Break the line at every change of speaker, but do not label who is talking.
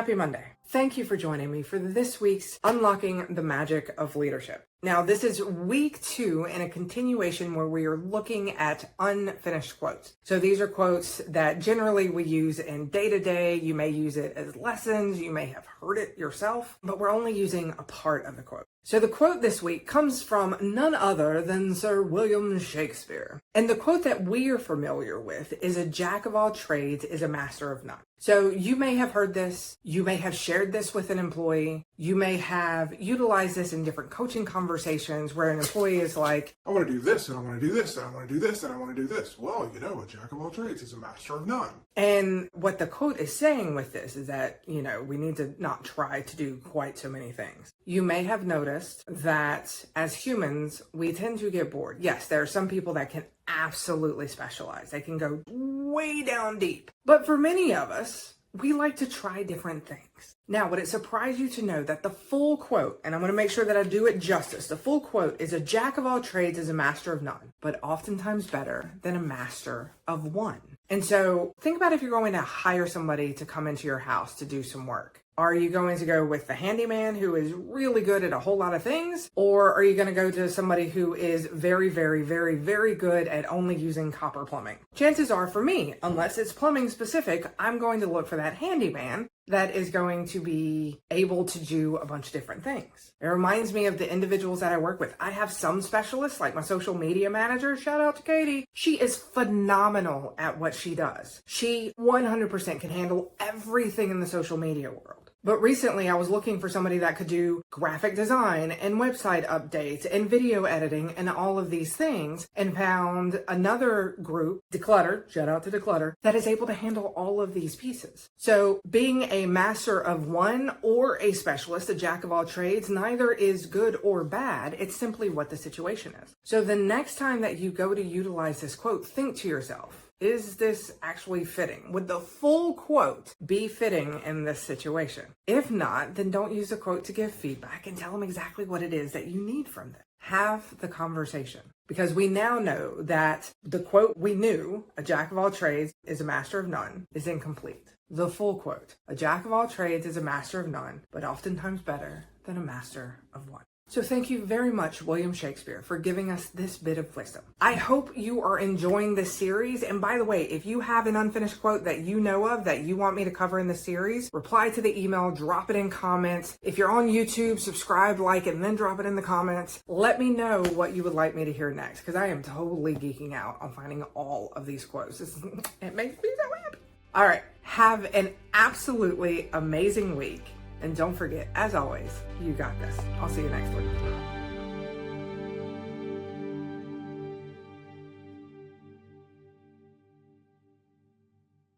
Happy Monday. Thank you for joining me for this week's Unlocking the Magic of Leadership. Now, this is week 2 in a continuation where we are looking at unfinished quotes. So these are quotes that generally we use in day-to-day. You may use it as lessons. You may have heard it yourself, but we're only using a part of the quote. So the quote this week comes from none other than Sir William Shakespeare. And the quote that we are familiar with is "A jack of all trades is a master of none." So you may have heard this, you may have shared this with an employee, you may have utilized this in different coaching conversations where an employee is like,
I want to do this, and I want to do this, and I want to do this, and I want to do this. Well, a jack of all trades is a master of none.
And what the quote is saying with this is that, we need to not try to do quite so many things. You may have noticed that as humans, we tend to get bored. Yes, there are some people that can absolutely specialize. They can go way down deep. But for many of us, we like to try different things. Now, would it surprise you to know that the full quote, and I'm going to make sure that I do it justice, the full quote is "A jack of all trades is a master of none, but oftentimes better than a master of one." And so think about if you're going to hire somebody to come into your house to do some work. Are you going to go with the handyman who is really good at a whole lot of things? Or are you going to go to somebody who is very, very, very, very good at only using copper plumbing? Chances are for me, unless it's plumbing specific, I'm going to look for that handyman that is going to be able to do a bunch of different things. It reminds me of the individuals that I work with. I have some specialists, like my social media manager, shout out to Katie. She is phenomenal at what she does. She 100% can handle everything in the social media world. But recently I was looking for somebody that could do graphic design and website updates and video editing and all of these things, and found another group, Declutter, shout out to Declutter, that is able to handle all of these pieces. So being a master of one or a specialist, a jack of all trades, neither is good or bad. It's simply what the situation is. So the next time that you go to utilize this quote, think to yourself, is this actually fitting? Would the full quote be fitting in this situation? If not, then don't use the quote to give feedback and tell them exactly what it is that you need from them. Have the conversation. Because we now know that the quote we knew, "A jack of all trades is a master of none," is incomplete. The full quote, "A jack of all trades is a master of none, but oftentimes better than a master of one." So thank you very much, William Shakespeare, for giving us this bit of wisdom. I hope you are enjoying this series. And by the way, if you have an unfinished quote that you know of that you want me to cover in the series, reply to the email, drop it in comments. If you're on YouTube, subscribe, like, and then drop it in the comments. Let me know what you would like me to hear next, because I am totally geeking out on finding all of these quotes. It makes me so happy. All right, have an absolutely amazing week. And don't forget, as always, you got this. I'll see you next week.